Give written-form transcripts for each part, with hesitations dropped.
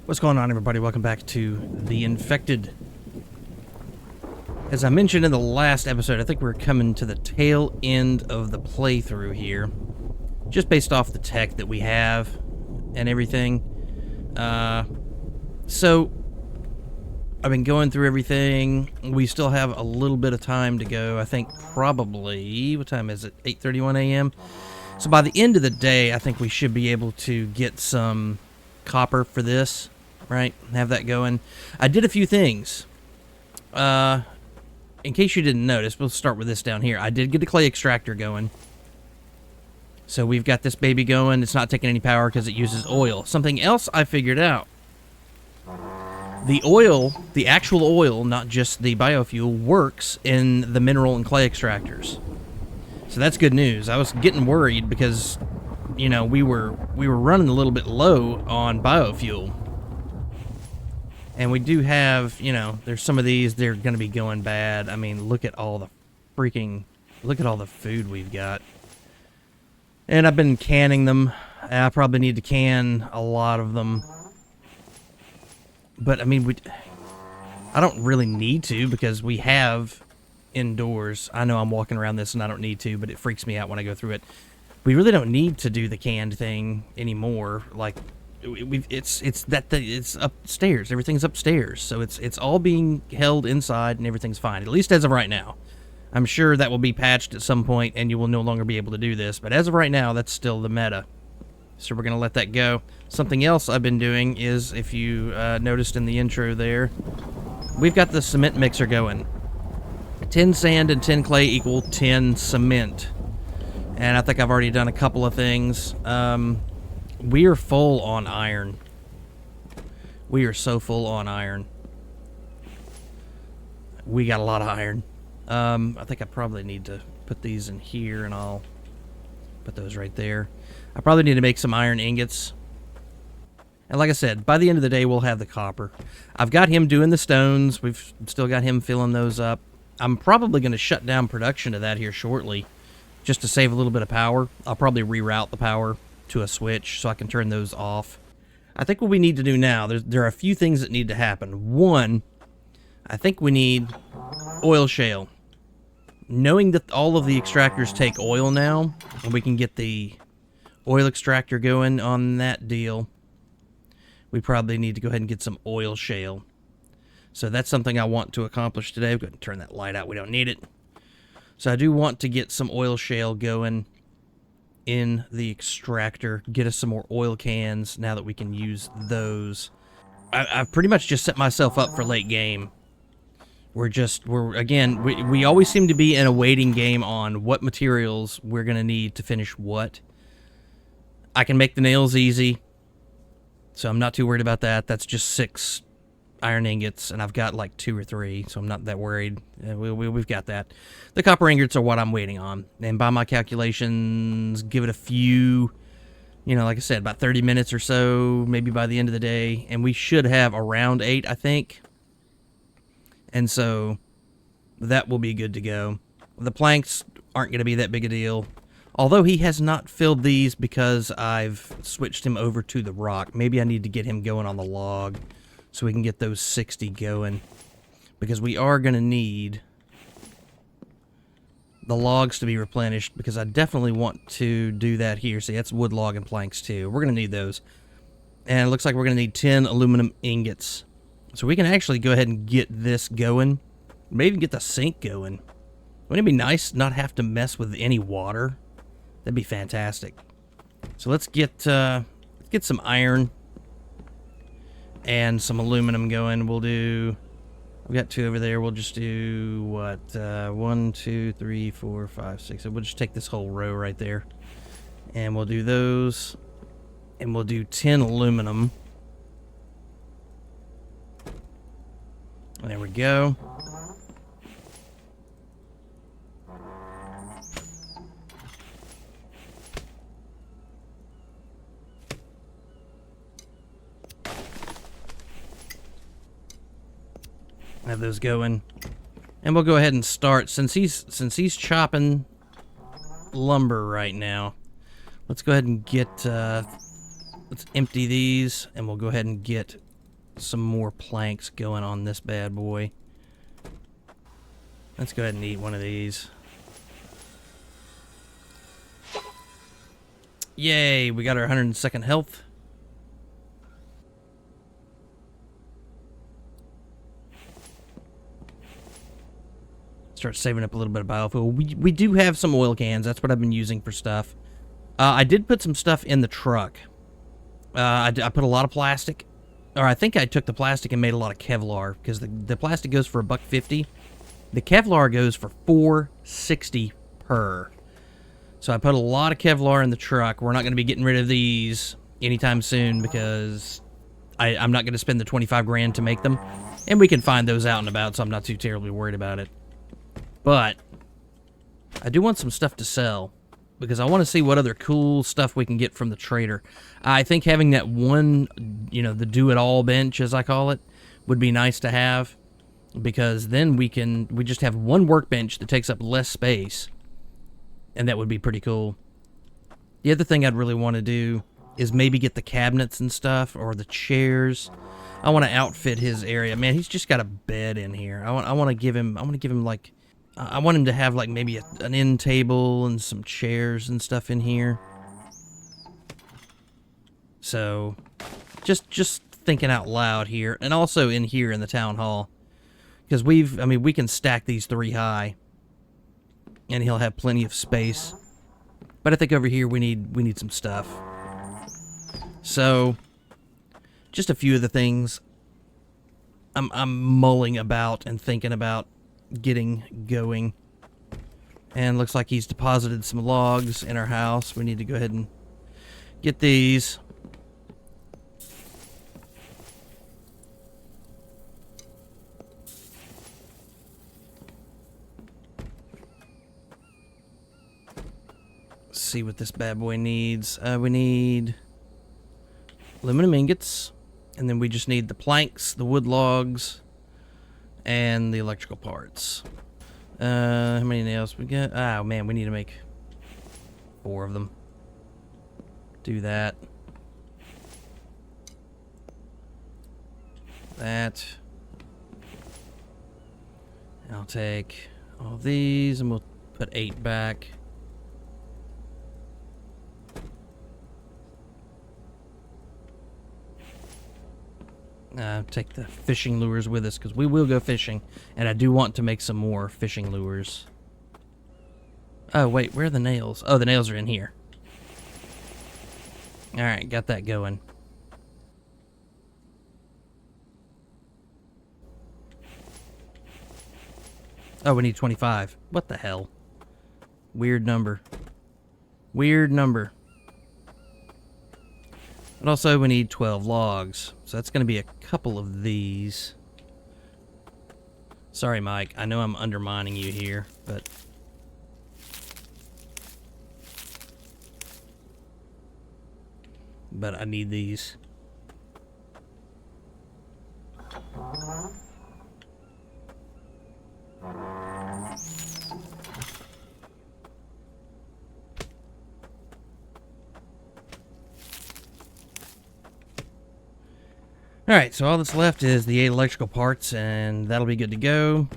What's going on, everybody? Welcome back to The Infected. As I mentioned in the last episode, I think we're coming to the tail end of the playthrough here. Just based off the tech that we have and everything. So, I've been going through everything. We still have a little bit of time to go. I think probably, what time is it? 8:31 a.m.? So by the end of the day, I think we should be able to get some copper for this. Right, have that going. I did a few things. In case you didn't notice, we'll start with this down here. I did get a clay extractor going. So we've got this baby going. It's not taking any power because it uses oil. Something else I figured out. The oil, the actual oil, not just the biofuel, works in the mineral and clay extractors. So that's good news. I was getting worried because, you know, we were running a little bit low on biofuel. And we do have, you know, there's some of these, they're going to be going bad. I mean, look at all the food we've got. And I've been canning them. I probably need to can a lot of them. But, I mean, I don't really need to because we have indoors. I know I'm walking around this and I don't need to, but it freaks me out when I go through it. We really don't need to do the canned thing anymore. Like, it's upstairs. Everything's upstairs, so it's all being held inside and everything's fine, at least as of right now. I'm sure that will be patched at some point and you will no longer be able to do this, but as of right now, that's still the meta. So we're gonna let that go. Something else I've been doing is, if you noticed in the intro there, we've got the cement mixer going. 10 sand and 10 clay equal 10 cement, and I think I've already done a couple of things. We are full on iron. We are so full on iron. We got a lot of iron. I think I probably need to put these in here, and I'll put those right there. I probably need to make some iron ingots. And like I said, by the end of the day, we'll have the copper. I've got him doing the stones. We've still got him filling those up. I'm probably going to shut down production of that here shortly, just to save a little bit of power. I'll probably reroute the power to a switch so I can turn those off. I think what we need to do now, there are a few things that need to happen. One, I think we need oil shale. Knowing that all of the extractors take oil now, and we can get the oil extractor going on that deal, we probably need to go ahead and get some oil shale. So that's something I want to accomplish today. I'm going to turn that light out. We don't need it. So I do want to get some oil shale going in the extractor, get us some more oil cans now that we can use those. I've pretty much just set myself up for late game. We always seem to be in a waiting game on what materials we're going to need to finish what. I can make the nails easy, so I'm not too worried about that. That's just 6 iron ingots, and I've got like 2 or 3, so I'm not that worried. We've got that. The copper ingots are what I'm waiting on, and by my calculations, give it a few, you know, like I said, about 30 minutes or so, maybe by the end of the day, and we should have around 8, I think. And so that will be good to go. The planks aren't going to be that big a deal, although he has not filled these because I've switched him over to the rock. Maybe I need to get him going on the log so we can get those 60 going, because we are going to need the logs to be replenished, because I definitely want to do that here. See, that's wood, log, and planks too. We're going to need those. And it looks like we're going to need 10 aluminum ingots. So we can actually go ahead and get this going. Maybe even get the sink going. Wouldn't it be nice not have to mess with any water? That'd be fantastic. So let's get some iron and some aluminum going. We've got 2 over there. We'll just do, what, 1, 2, 3, 4, 5, 6. So we'll just take this whole row right there. And we'll do those. And we'll do 10 aluminum. There we go. Have those going, and we'll go ahead and start, since he's chopping lumber right now. Let's go ahead and get let's empty these, and we'll go ahead and get some more planks going on this bad boy. Let's go ahead and eat one of these. Yay, we got our 102nd health. Start saving up a little bit of biofuel. We do have some oil cans. That's what I've been using for stuff. I did put some stuff in the truck. I put a lot of plastic. Or I think I took the plastic and made a lot of Kevlar, because the plastic goes for $1.50. The Kevlar goes for $4.60 per. So I put a lot of Kevlar in the truck. We're not going to be getting rid of these anytime soon, because I'm not going to spend the 25 grand to make them. And we can find those out and about, so I'm not too terribly worried about it. But I do want some stuff to sell, because I want to see what other cool stuff we can get from the trader. I think having that one, you know, the do-it-all bench, as I call it, would be nice to have, because then we just have one workbench that takes up less space, and that would be pretty cool. The other thing I'd really want to do is maybe get the cabinets and stuff, or the chairs. I want to outfit his area. Man, he's just got a bed in here. I want to give him like, I want him to have like maybe an end table and some chairs and stuff in here. So, just thinking out loud here, and also in here in the town hall, because we can stack these 3 high, and he'll have plenty of space. But I think over here we need some stuff. So, just a few of the things I'm mulling about and thinking about getting going. And looks like he's deposited some logs in our house. We need to go ahead and get these. Let's see what this bad boy needs. We need aluminum ingots, and then we just need the planks, the wood logs, and the electrical parts. How many nails we got? Oh man, we need to make 4 of them. Do that. That. I'll take all these, and we'll put 8 back. Take the fishing lures with us, because we will go fishing, and I do want to make some more fishing lures. Oh wait, where are the nails? Oh, the nails are in here. Alright, got that going. Oh, we need 25. What the hell? Weird number. Weird number. But also, we need 12 logs. So that's going to be a couple of these. Sorry, Mike. I know I'm undermining you here, but... I need these. Alright, so all that's left is the 8 electrical parts, and that'll be good to go.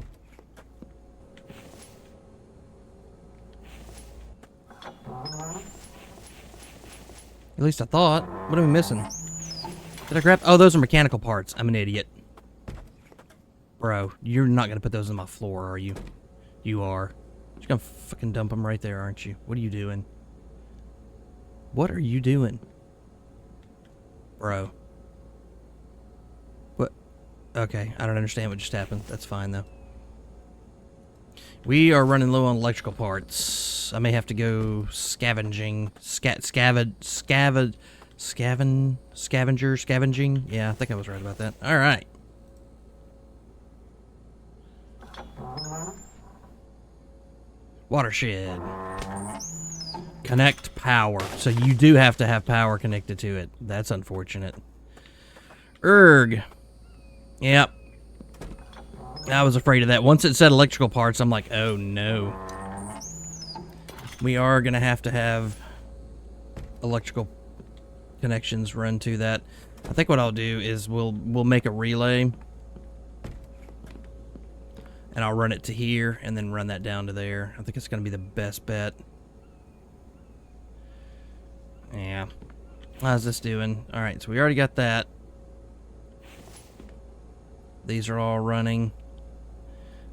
At least I thought. What am I missing? Did I grab... Oh, those are mechanical parts. I'm an idiot. Bro, you're not going to put those on my floor, are you? You are. You're going to fucking dump them right there, aren't you? What are you doing? What are you doing? Bro. What? Okay, I don't understand what just happened. That's fine, though. We are running low on electrical parts. I may have to go scavenging. Scavenging? Yeah, I think I was right about that. Alright. Watershed. Connect power. So you do have to have power connected to it. That's unfortunate. Erg. Yep. I was afraid of that. Once it said electrical parts, I'm like, oh no. We are going to have electrical connections run to that. I think what I'll do is we'll make a relay. And I'll run it to here and then run that down to there. I think it's going to be the best bet. Yeah. How's this doing? Alright, so we already got that. These are all running.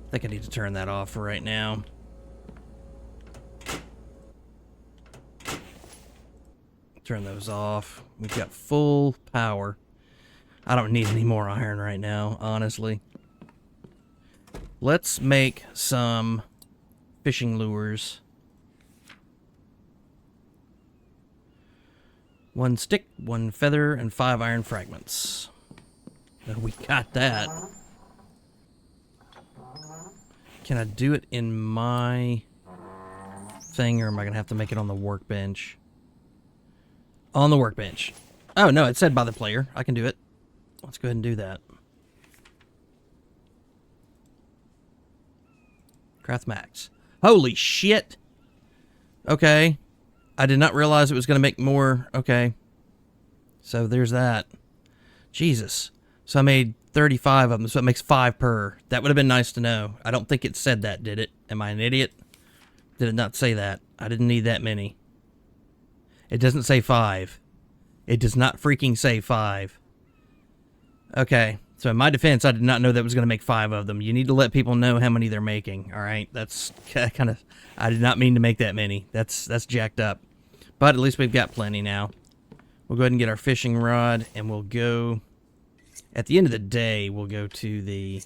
I think I need to turn that off for right now. Turn those off. We've got full power. I don't need any more iron right now, honestly. Let's make some fishing lures. 1 stick, 1 feather, and 5 iron fragments. Oh, we got that. Can I do it in my thing, or am I going to have to make it on the workbench? On the workbench. Oh, no, it said by the player. I can do it. Let's go ahead and do that. Craft max. Holy shit! Okay. I did not realize it was going to make more. Okay. So there's that. Jesus. So I made 35 of them, so it makes 5 per. That would have been nice to know. I don't think it said that, did it? Am I an idiot? Did it not say that? I didn't need that many. It doesn't say 5. It does not freaking say 5. Okay. So in my defense, I did not know that was going to make 5 of them. You need to let people know how many they're making. All right, that's kind of. I did not mean to make that many. That's jacked up. But at least we've got plenty now. We'll go ahead and get our fishing rod, and we'll go. At the end of the day, we'll go to the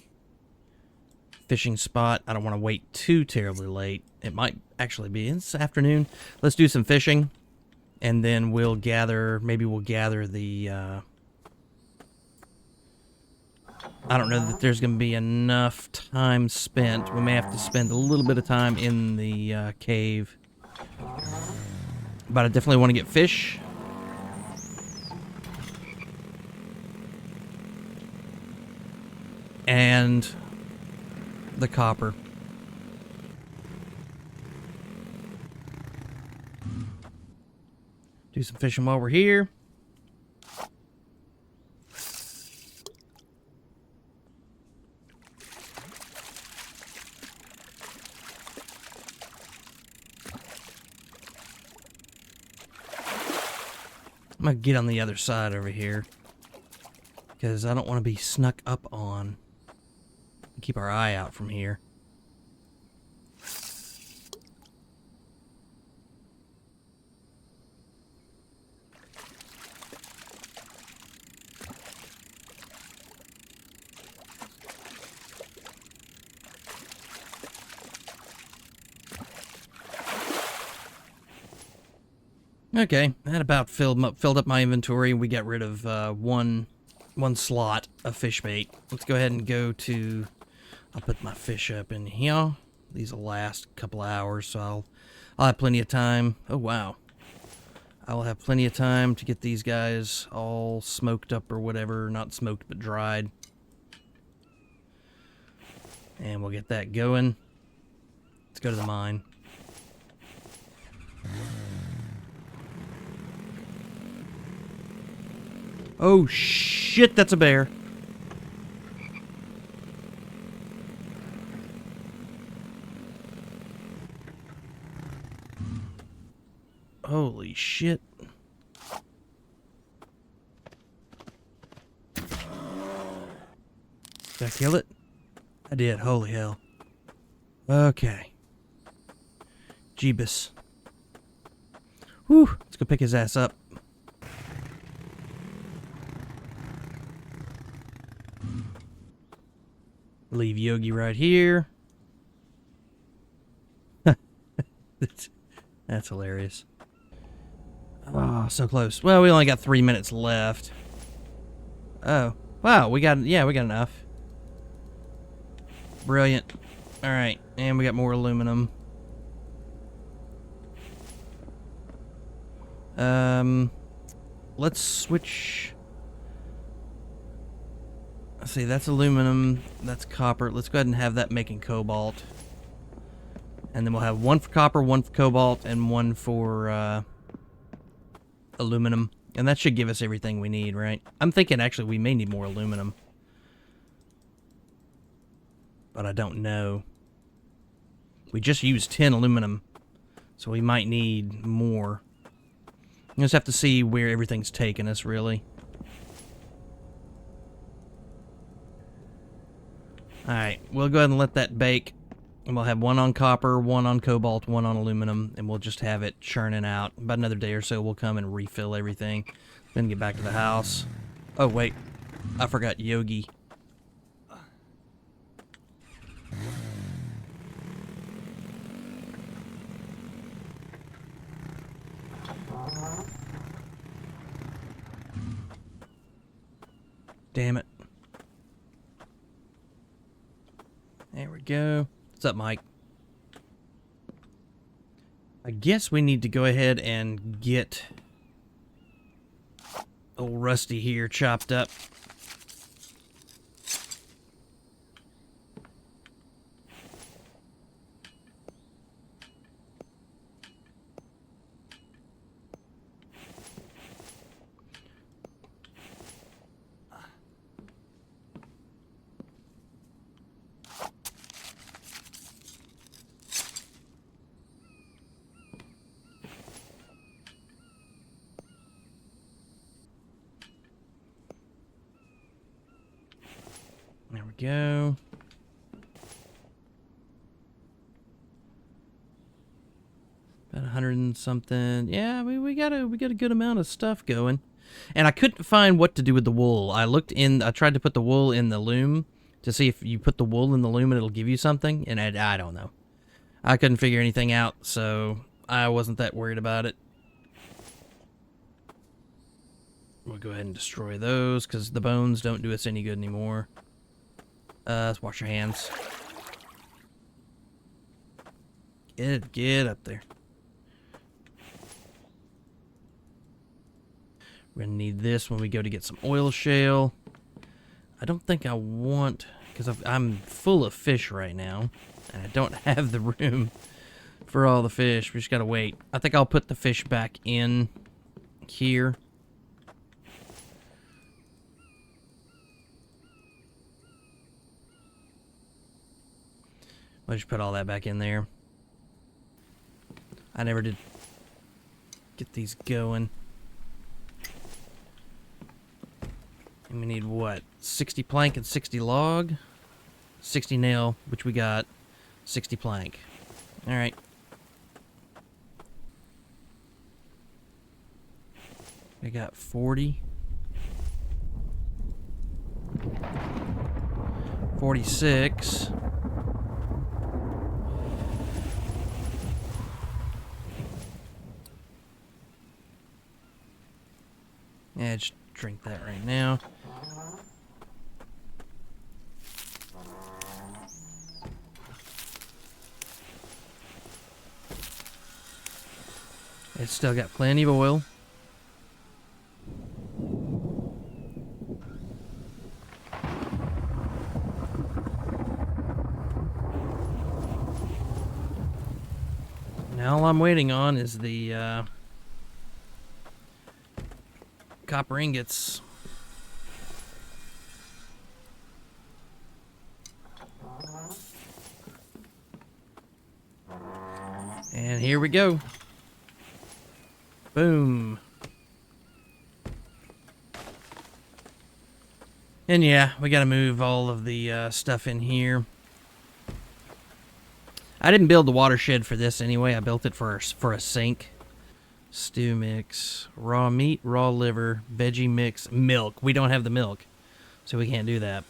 fishing spot. I don't want to wait too terribly late. It might actually be this afternoon. Let's do some fishing, and then we'll gather. Maybe we'll gather the. I don't know that there's going to be enough time spent. We may have to spend a little bit of time in the cave. But I definitely want to get fish. And the copper. Do some fishing while we're here. I'm going to get on the other side over here, because I don't want to be snuck up on. Keep our eye out from here. Okay, that about filled up my inventory. We got rid of one slot of fish bait. Let's go ahead and go to. I'll put my fish up in here. These will last a couple of hours, so I'll have plenty of time. Oh wow, I will have plenty of time to get these guys all smoked up or whatever. Not smoked, but dried. And we'll get that going. Let's go to the mine. Oh shit, that's a bear. Holy shit. Did I kill it? I did, holy hell. Okay. Jeebus. Whew, let's go pick his ass up. Leave Yogi right here. That's hilarious. Oh, so close. Well, we only got 3 minutes left. Oh. Wow, we got enough. Brilliant. Alright, and we got more aluminum. Let's switch. Let's see, that's aluminum, that's copper. Let's go ahead and have that making cobalt. And then we'll have 1 for copper, 1 for cobalt, and 1 for aluminum. And that should give us everything we need, right? I'm thinking actually we may need more aluminum. But I don't know. We just used 10 aluminum, so we might need more. We just have to see where everything's taking us, really. Alright, we'll go ahead and let that bake. And we'll have one on copper, one on cobalt, one on aluminum, and we'll just have it churning out. About another day or so, we'll come and refill everything. Then get back to the house. Oh, wait. I forgot Yogi. Damn it. There we go. What's up, Mike? I guess we need to go ahead and get old Rusty here chopped up. There we go. About 100 and something. Yeah, we got a good amount of stuff going. And I couldn't find what to do with the wool. I tried to put the wool in the loom to see if you put the wool in the loom and it'll give you something, and I don't know. I couldn't figure anything out, so I wasn't that worried about it. We'll go ahead and destroy those because the bones don't do us any good anymore. Let's wash your hands. Get up there. We're gonna need this when we go to get some oil shale. I don't think I want, because I'm full of fish right now, and I don't have the room for all the fish. We just gotta wait. I think I'll put the fish back in here. I'll just put all that back in there. I never did get these going. And we need what? 60 plank and 60 log? 60 nail, which we got. 60 plank. Alright. We got 40. 46. Yeah, just drink that right now. It's still got plenty of oil. Now all I'm waiting on is the copper ingots. And here we go. Boom. And yeah, we gotta move all of the stuff in here. I didn't build the watershed for this anyway. I built it for a sink. Stew mix, raw meat, raw liver, veggie mix, milk. We don't have the milk, so we can't do that.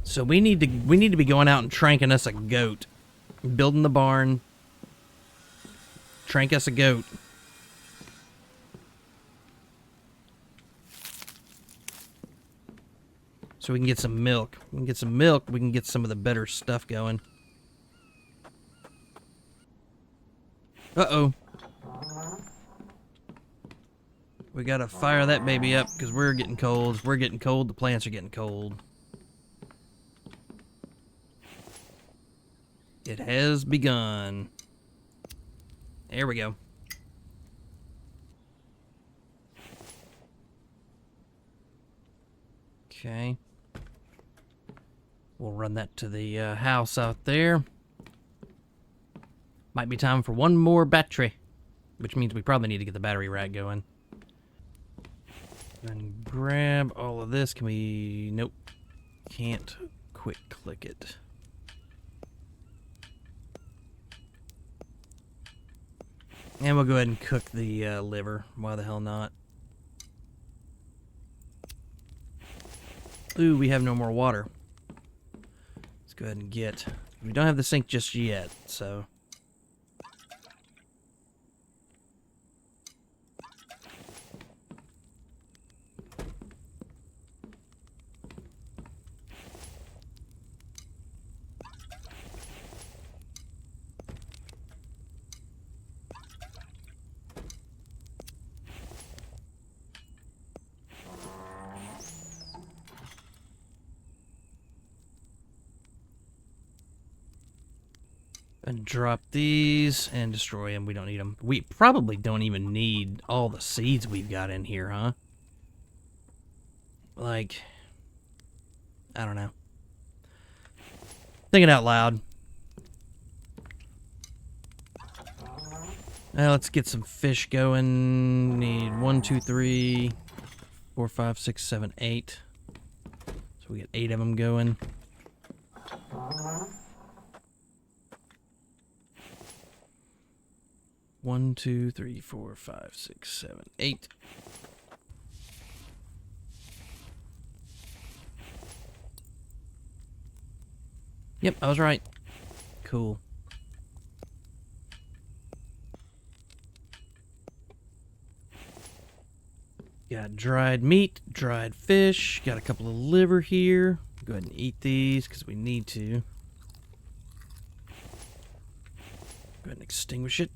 So we need to be going out and tranking us a goat, building the barn. Trank us a goat. So we can get some milk. We can get some milk. We can get some of the better stuff going. Uh-oh. We gotta fire that baby up because we're getting cold. We're getting cold. The plants are getting cold. It has begun. There we go. Okay. We'll run that to the house out there. Might be time for one more battery, which means we probably need to get the battery rack going. And grab all of this. Can we... Nope. Can't quick click it. And we'll go ahead and cook the liver. Why the hell not? Ooh, we have no more water. Let's go ahead and get... We don't have the sink just yet, so... And drop these and destroy them. We don't need them. We probably don't even need all the seeds we've got in here, huh? Like, I don't know. Thinking out loud. Now let's get some fish going. Need 1, 2, 3, 4, 5, 6, 7, 8. So we get 8 of them going. One, 2, 3, 4, 5, 6, 7, 8. Yep, I was right. Cool. Got dried meat, dried fish, got a couple of liver here. Go ahead and eat these because we need to. Go ahead and extinguish it.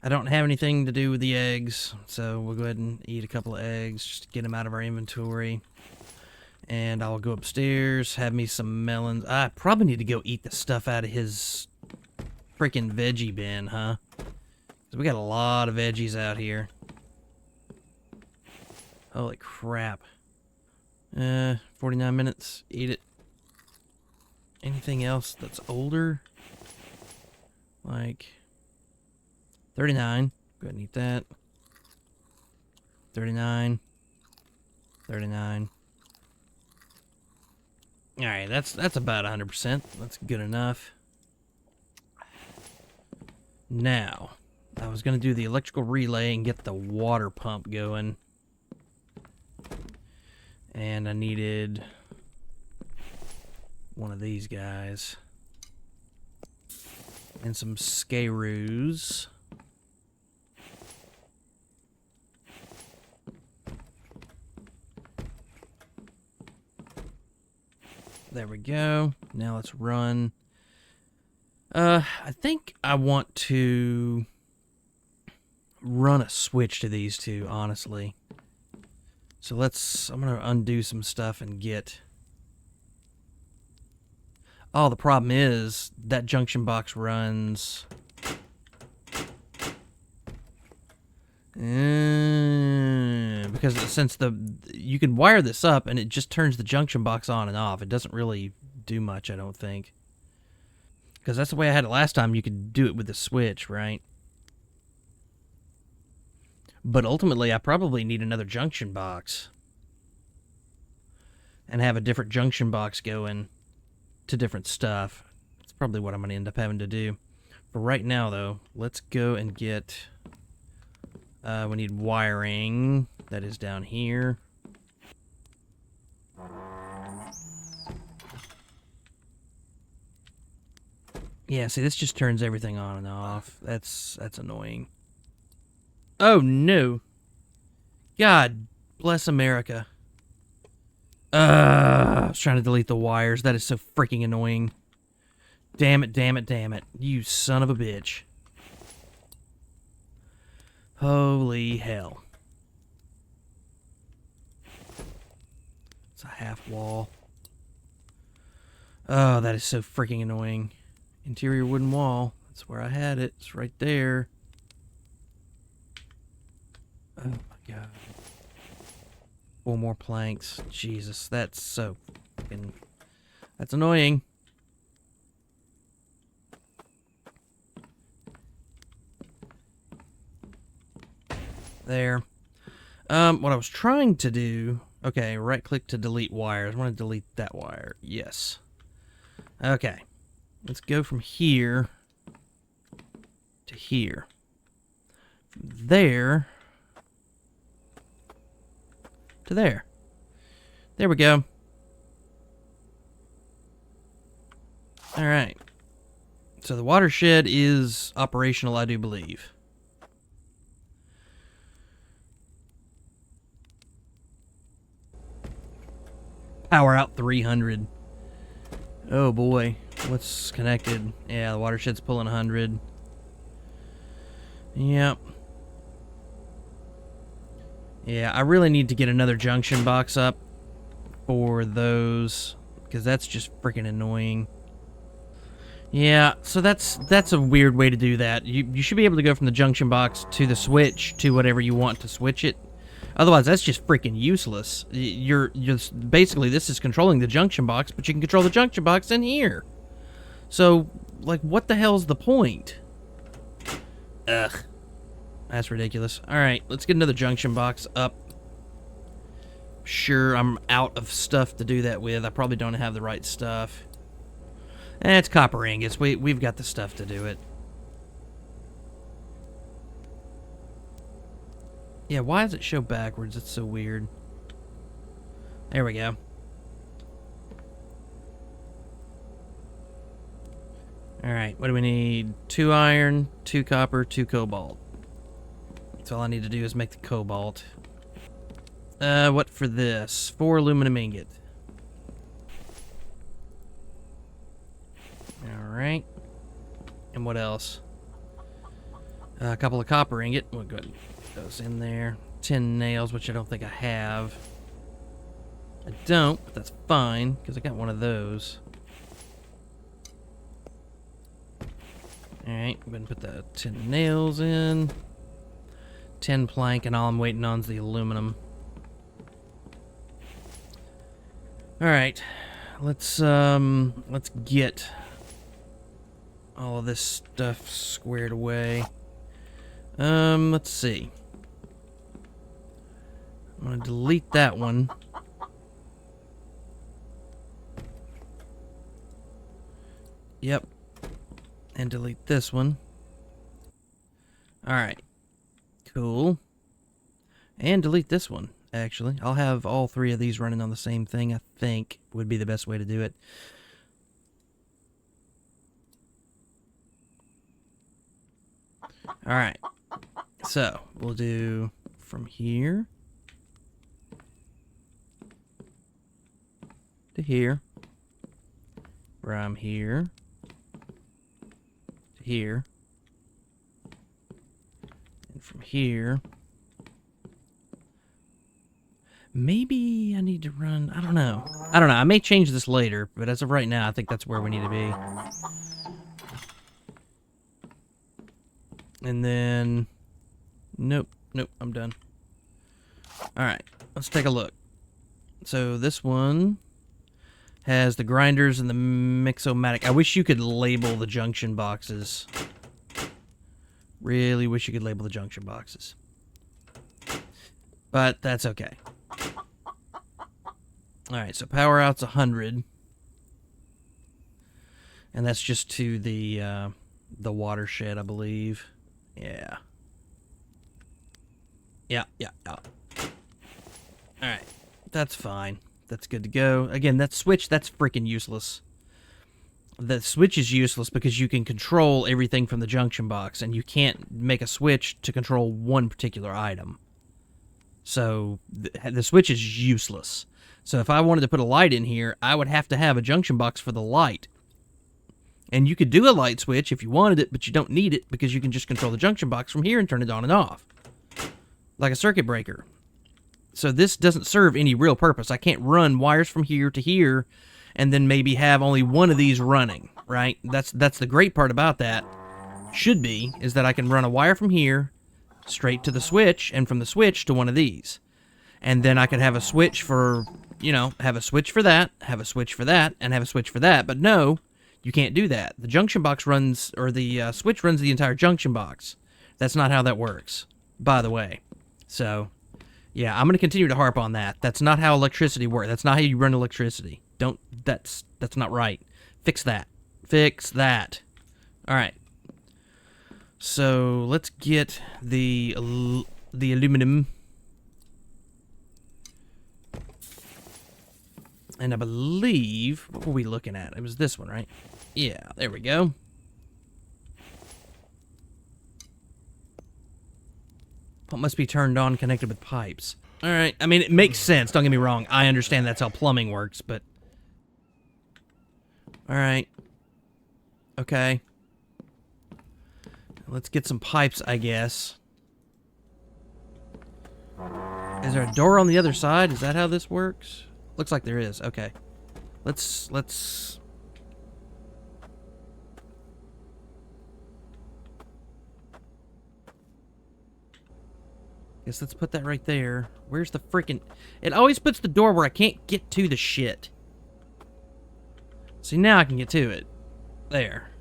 I don't have anything to do with the eggs, so we'll go ahead and eat a couple of eggs just to get them out of our inventory. And I'll go upstairs, have me some melons. I probably need to go eat the stuff out of his freaking veggie bin, huh? 'Cause we got a lot of veggies out here. Holy crap. 49 minutes. Eat it. Anything else that's older? Like... 39. Go ahead and eat that. 39. 39. Alright, that's about 100%. That's good enough. Now, I was going to do the electrical relay and get the water pump going. And I needed one of these guys. And some scaroos. There we go. Now let's run. I think I want to run a switch to these two, honestly. So I'm going to undo some stuff and get... Oh, the problem is that junction box runs... because since you can wire this up and it just turns the junction box on and off. It doesn't really do much, I don't think. Because that's the way I had it last time. You could do it with the switch, right? But ultimately, I probably need another junction box. And have a different junction box going to different stuff. That's probably what I'm going to end up having to do. For right now, though, let's go and get... we need wiring. That is down here. Yeah, see, this just turns everything on and off. That's annoying. Oh, no. God bless America. I was trying to delete the wires. That is so freaking annoying. Damn it, damn it, damn it. You son of a bitch. Holy hell. It's a half wall. Oh, that is so freaking annoying. Interior wooden wall. That's where I had it. It's right there. Oh my god. 4 more planks. Jesus, that's so fucking... That's annoying. There. What I was trying to do... Okay, right-click to delete wires. I want to delete that wire. Yes. Okay. Let's go from here to here. From there to there. There we go. Alright. So the watershed is operational, I do believe. Power out 300. Oh boy. What's connected? Yeah, the watershed's pulling 100. Yep. Yeah, I really need to get another junction box up for those, because that's just freaking annoying. Yeah, so that's a weird way to do that. You should be able to go from the junction box to the switch to whatever you want to switch it. Otherwise, that's just freaking useless. You're basically, this is controlling the junction box, but you can control the junction box in here. So, like, what the hell's the point? Ugh. That's ridiculous. Alright, let's get another junction box up. Sure, I'm out of stuff to do that with. I probably don't have the right stuff. It's copper ingots. We've got the stuff to do it. Yeah, why does it show backwards? It's so weird. There we go. Alright, what do we need? 2 iron, 2 copper, 2 cobalt. So all I need to do is make the cobalt. What for this? 4 aluminum ingot. Alright. And what else? A couple of copper ingot. We'll go ahead and put those in there. 10 nails, which I don't think I have. I don't, but that's fine, because I got one of those. Alright, I'm going to put the 10 nails in. 10 plank, and all I'm waiting on is the aluminum. Alright, let's get all of this stuff squared away. Let's see. I'm gonna delete that one. Yep. And delete this one. Alright. Cool. And delete this one, actually. I'll have all 3 of these running on the same thing, I think, would be the best way to do it. Alright. So, we'll do from here to here. From here to here. And from here. Maybe I need to run... I don't know. I may change this later, but as of right now, I think that's where we need to be. And then... Nope, I'm done. Alright, let's take a look. So this one has the grinders and the mixomatic. I wish you could label the junction boxes. Really wish you could label the junction boxes. But that's okay. Alright, so power out's 100. And that's just to the watershed, I believe. Yeah. Yeah. Alright. That's fine. That's good to go. Again, that switch, that's freaking useless. The switch is useless because you can control everything from the junction box, and you can't make a switch to control one particular item. So, the switch is useless. So if I wanted to put a light in here, I would have to have a junction box for the light. And you could do a light switch if you wanted it, but you don't need it because you can just control the junction box from here and turn it on and off. Like a circuit breaker. So this doesn't serve any real purpose. I can't run wires from here to here and then maybe have only one of these running, right? That's the great part about that, should be, is that I can run a wire from here straight to the switch, and from the switch to one of these. And then I could have a switch for, you know, have a switch for that, have a switch for that, and have a switch for that. But no, you can't do that. The junction box runs, or the switch runs the entire junction box. That's not how that works, by the way. So, yeah, I'm going to continue to harp on that. That's not how electricity works. That's not how you run electricity. That's not right. Fix that. Fix that. All right. So, let's get the aluminum. And I believe, what were we looking at? It was this one, right? Yeah, there we go. What must be turned on connected with pipes? All right, I mean, it makes sense. Don't get me wrong. I understand that's how plumbing works, but... All right. Okay. Let's get some pipes, I guess. Is there a door on the other side? Is that how this works? Looks like there is. Okay. Let's... Guess let's put that right there. Where's the freaking... It always puts the door where I can't get to the shit. See, now I can get to it. There.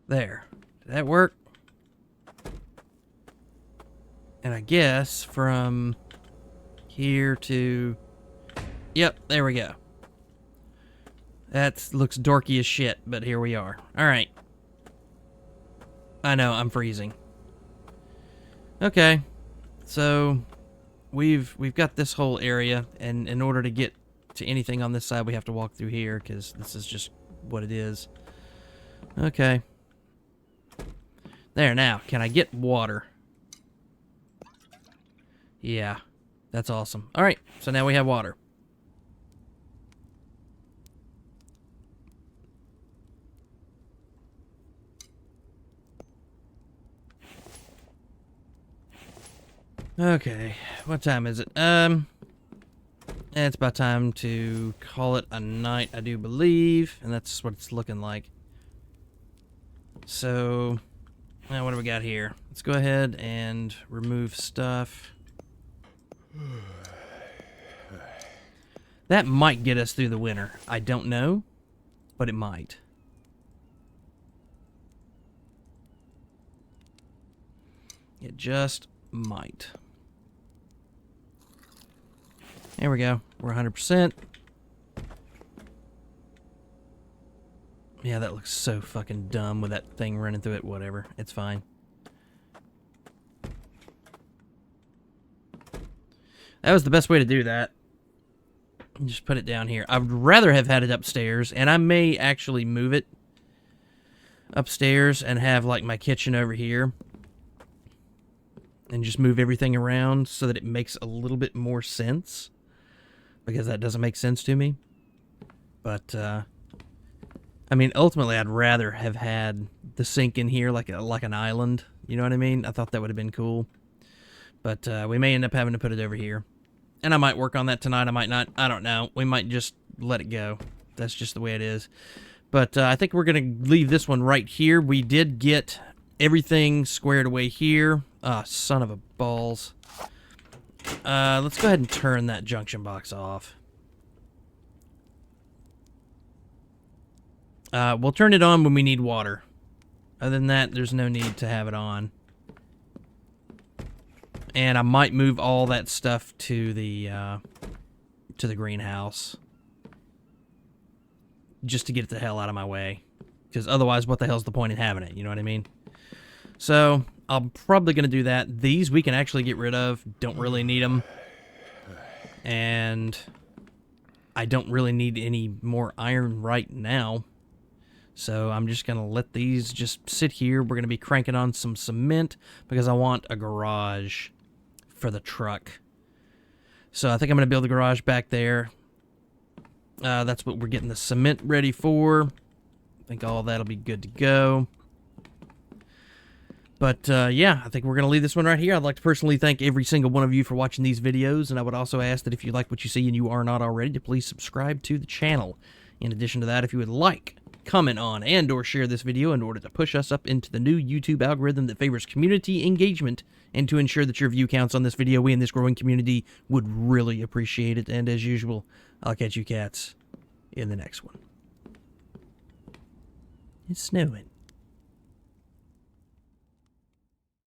There. Did that work? And I guess from here to... Yep, there we go. That looks dorky as shit, but here we are. Alright. I know, I'm freezing. Okay. So, we've got this whole area, and in order to get to anything on this side, we have to walk through here, because this is just what it is. Okay. There, now, can I get water? Yeah, that's awesome. Alright, so now we have water. Okay, what time is it? It's about time to call it a night, I do believe, and that's what it's looking like. So, now what do we got here? Let's go ahead and remove stuff. That might get us through the winter. I don't know, but it might. It just might. There we go. We're 100%. Yeah, that looks so fucking dumb with that thing running through it. Whatever. It's fine. That was the best way to do that. Just put it down here. I'd rather have had it upstairs, and I may actually move it upstairs and have, like, my kitchen over here. And just move everything around so that it makes a little bit more sense. Because that doesn't make sense to me. But, I mean, ultimately, I'd rather have had the sink in here like an island. You know what I mean? I thought that would have been cool. But we may end up having to put it over here. And I might work on that tonight. I might not. I don't know. We might just let it go. That's just the way it is. But I think we're going to leave this one right here. We did get everything squared away here. Ah, son of a balls. Let's go ahead and turn that junction box off. We'll turn it on when we need water. Other than that, there's no need to have it on. And I might move all that stuff to the greenhouse. Just to get it the hell out of my way. Because otherwise, what the hell's the point in having it? You know what I mean? So, I'm probably going to do that. These we can actually get rid of. Don't really need them. And I don't really need any more iron right now. So I'm just going to let these just sit here. We're going to be cranking on some cement because I want a garage for the truck. So I think I'm going to build a garage back there. That's what we're getting the cement ready for. I think all that'll be good to go. But, yeah, I think we're going to leave this one right here. I'd like to personally thank every single one of you for watching these videos, and I would also ask that if you like what you see and you are not already, to please subscribe to the channel. In addition to that, if you would like comment on, and or share this video in order to push us up into the new YouTube algorithm that favors community engagement, and to ensure that your view counts on this video. We in this growing community would really appreciate it. And as usual, I'll catch you cats in the next one. It's snowing.